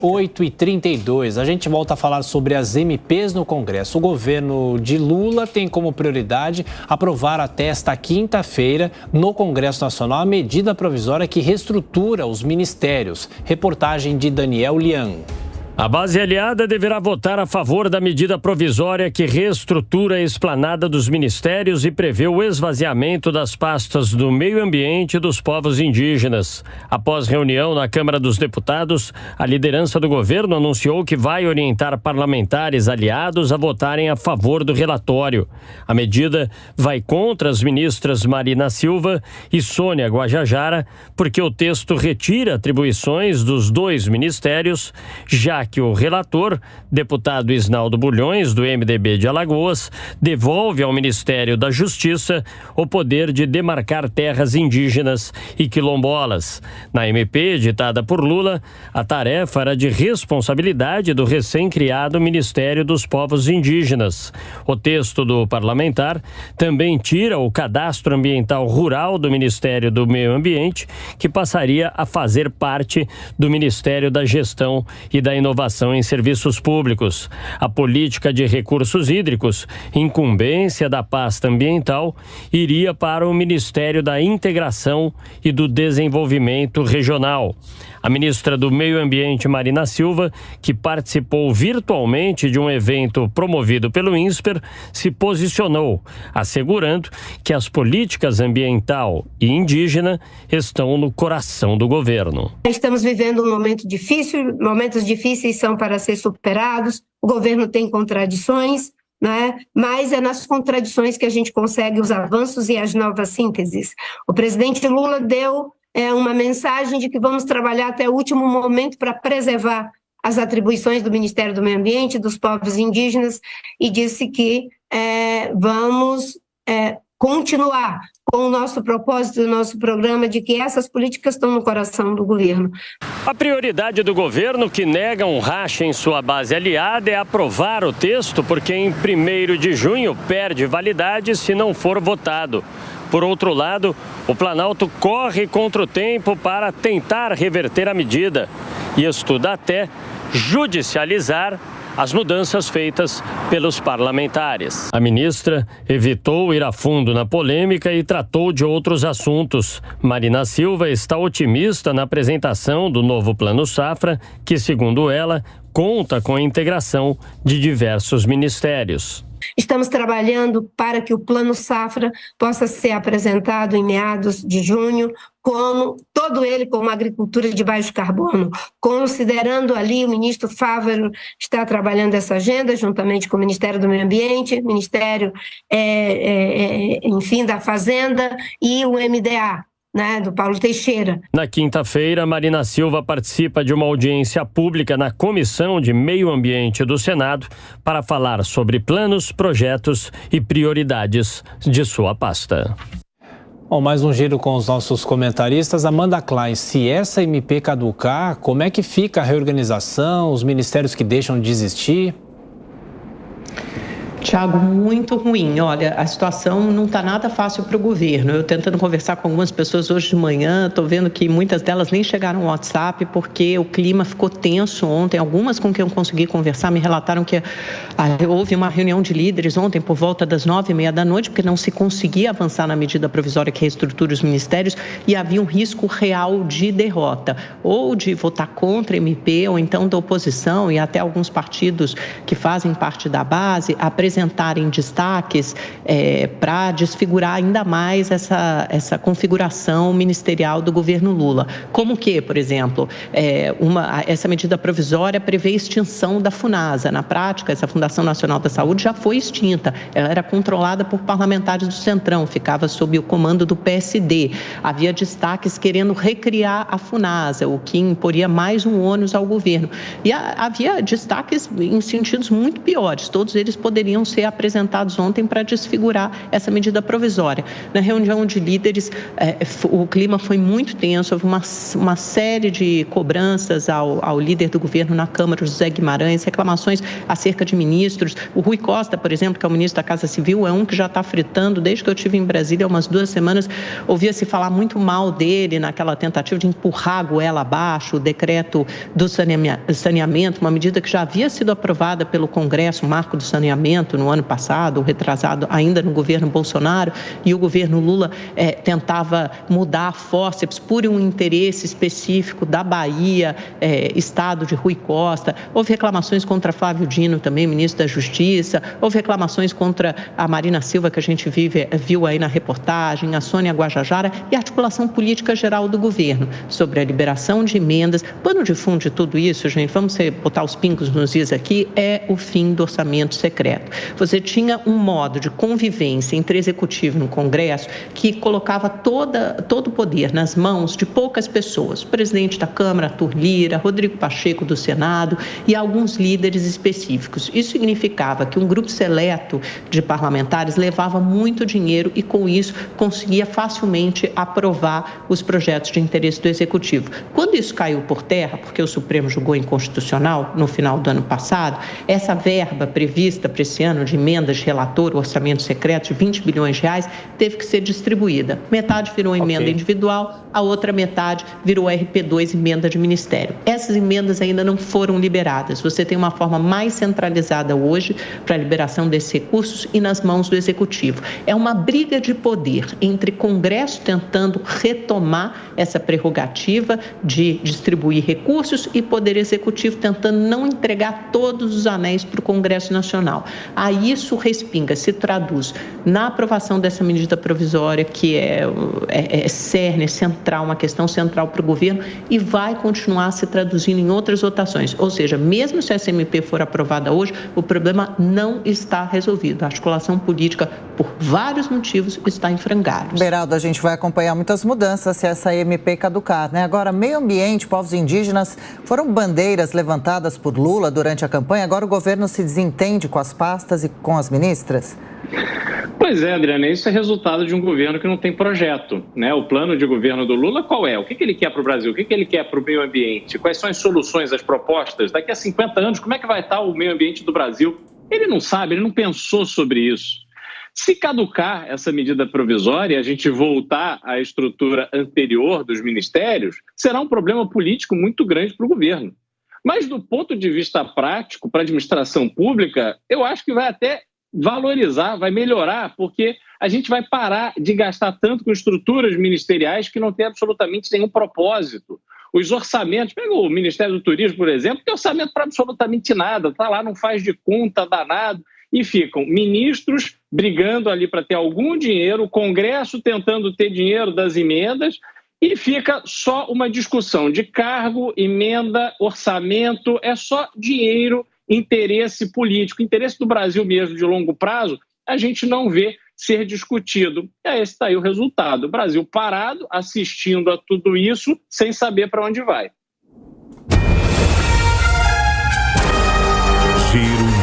8h32, a gente volta a falar sobre as MPs no Congresso. O governo de Lula tem como prioridade aprovar até esta quinta-feira no Congresso Nacional a medida provisória que reestrutura os ministérios. Reportagem de Daniel Lian. A base aliada deverá votar a favor da medida provisória que reestrutura a esplanada dos ministérios e prevê o esvaziamento das pastas do meio ambiente e dos povos indígenas. Após reunião na Câmara dos Deputados, a liderança do governo anunciou que vai orientar parlamentares aliados a votarem a favor do relatório. A medida vai contra as ministras Marina Silva e Sônia Guajajara, porque o texto retira atribuições dos dois ministérios, já que o relator, deputado Isnaldo Bulhões, do MDB de Alagoas, devolve ao Ministério da Justiça o poder de demarcar terras indígenas e quilombolas. Na MP, editada por Lula, a tarefa era de responsabilidade do recém-criado Ministério dos Povos Indígenas. O texto do parlamentar também tira o cadastro ambiental rural do Ministério do Meio Ambiente, que passaria a fazer parte do Ministério da Gestão e da Inovação em serviços públicos. A política de recursos hídricos, incumbência da pasta ambiental, iria para o Ministério da Integração e do Desenvolvimento Regional. A ministra do Meio Ambiente, Marina Silva, que participou virtualmente de um evento promovido pelo INSPER, se posicionou, assegurando que as políticas ambiental e indígena estão no coração do governo. Estamos vivendo um momento difícil, momentos difíceis são para ser superados, o governo tem contradições, né? Mas é nas contradições que a gente consegue os avanços e as novas sínteses. O presidente Lula deu uma mensagem de que vamos trabalhar até o último momento para preservar as atribuições do Ministério do Meio Ambiente, dos povos indígenas, e disse que vamos continuar com o nosso propósito, o nosso programa de que essas políticas estão no coração do governo. A prioridade do governo, que nega um racha em sua base aliada, é aprovar o texto, porque em 1º de junho perde validade se não for votado. Por outro lado, o Planalto corre contra o tempo para tentar reverter a medida e estuda até judicializar as mudanças feitas pelos parlamentares. A ministra evitou ir a fundo na polêmica e tratou de outros assuntos. Marina Silva está otimista na apresentação do novo Plano Safra, que, segundo ela, conta com a integração de diversos ministérios. Estamos trabalhando para que o Plano Safra possa ser apresentado em meados de junho, todo ele com uma agricultura de baixo carbono, considerando ali o ministro Fávaro está trabalhando essa agenda juntamente com o Ministério do Meio Ambiente, Ministério, enfim, da Fazenda e o MDA. Do Paulo Teixeira. Na quinta-feira, Marina Silva participa de uma audiência pública na Comissão de Meio Ambiente do Senado para falar sobre planos, projetos e prioridades de sua pasta. Bom, mais um giro com os nossos comentaristas. Amanda Klein, se essa MP caducar, como é que fica a reorganização, os ministérios que deixam de existir? Tiago, muito ruim. Olha, a situação não está nada fácil para o governo. Eu tentando conversar com algumas pessoas hoje de manhã, estou vendo que muitas delas nem chegaram ao WhatsApp porque o clima ficou tenso ontem. Algumas com quem eu consegui conversar me relataram que houve uma reunião de líderes ontem por volta das 9h30 da noite, porque não se conseguia avançar na medida provisória que reestrutura os ministérios e havia um risco real de derrota, ou de votar contra a MP, ou então da oposição e até alguns partidos que fazem parte da base apresentarem destaques para desfigurar ainda mais essa configuração ministerial do governo Lula. Como que, por exemplo, essa medida provisória prevê extinção da FUNASA. Na prática, essa Fundação Nacional da Saúde já foi extinta. Ela era controlada por parlamentares do Centrão, ficava sob o comando do PSD. Havia destaques querendo recriar a FUNASA, o que imporia mais um ônus ao governo. E havia destaques em sentidos muito piores. Todos eles poderiam deveriam ser apresentados ontem para desfigurar essa medida provisória. Na reunião de líderes, o clima foi muito tenso, houve uma série de cobranças ao líder do governo na Câmara, José Guimarães, reclamações acerca de ministros. O Rui Costa, por exemplo, que é o ministro da Casa Civil, é um que já está fritando. Desde que eu estive em Brasília, há umas 2 semanas, ouvia-se falar muito mal dele naquela tentativa de empurrar a goela abaixo, o decreto do saneamento, uma medida que já havia sido aprovada pelo Congresso, o marco do saneamento, no ano passado, retrasado ainda no governo Bolsonaro, e o governo Lula tentava mudar a fórceps por um interesse específico da Bahia, estado de Rui Costa. Houve reclamações contra Flávio Dino, também ministro da Justiça, houve reclamações contra a Marina Silva, que a gente viu aí na reportagem, a Sônia Guajajara, e a articulação política geral do governo sobre a liberação de emendas. Pano de fundo de tudo isso, gente, vamos botar os pingos nos is aqui, é o fim do orçamento secreto. Você tinha um modo de convivência entre executivo no Congresso que colocava todo o poder nas mãos de poucas pessoas. O presidente da Câmara, Arthur Lira, Rodrigo Pacheco do Senado e alguns líderes específicos. Isso significava que um grupo seleto de parlamentares levava muito dinheiro e, com isso, conseguia facilmente aprovar os projetos de interesse do executivo. Quando isso caiu por terra, porque o Supremo julgou inconstitucional no final do ano passado, essa verba prevista para esse ano de emendas de relator, o orçamento secreto de 20 bilhões de reais, teve que ser distribuída. Metade virou emenda individual, a outra metade virou RP2, emenda de ministério. Essas emendas ainda não foram liberadas. Você tem uma forma mais centralizada hoje para a liberação desses recursos e nas mãos do executivo. É uma briga de poder entre Congresso tentando retomar essa prerrogativa de distribuir recursos e Poder Executivo tentando não entregar todos os anéis para o Congresso Nacional. Aí isso respinga, se traduz na aprovação dessa medida provisória, que é cerne, central, uma questão central para o governo, e vai continuar se traduzindo em outras votações. Ou seja, mesmo se essa MP for aprovada hoje, o problema não está resolvido. A articulação política, por vários motivos, está em frangalhos. Beraldo, a gente vai acompanhar muitas mudanças se essa MP caducar, né? Agora, meio ambiente, povos indígenas, foram bandeiras levantadas por Lula durante a campanha. Agora o governo se desentende com as pastas e com as ministras? Pois é, Adriana, isso é resultado de um governo que não tem projeto, né? O plano de governo do Lula qual é? O que ele quer para o Brasil? O que ele quer para o meio ambiente? Quais são as soluções, as propostas? Daqui a 50 anos, como é que vai estar o meio ambiente do Brasil? Ele não sabe, ele não pensou sobre isso. Se caducar essa medida provisória e a gente voltar à estrutura anterior dos ministérios, será um problema político muito grande para o governo. Mas do ponto de vista prático, para a administração pública, eu acho que vai até valorizar, vai melhorar, porque a gente vai parar de gastar tanto com estruturas ministeriais que não tem absolutamente nenhum propósito. Os orçamentos, pega o Ministério do Turismo, por exemplo, tem orçamento para absolutamente nada, está lá, não faz de conta danado, e ficam ministros brigando ali para ter algum dinheiro, o Congresso tentando ter dinheiro das emendas, e fica só uma discussão de cargo, emenda, orçamento, é só dinheiro, interesse político, interesse do Brasil mesmo de longo prazo, a gente não vê ser discutido. E esse está aí o resultado. O Brasil parado, assistindo a tudo isso, sem saber para onde vai. Giro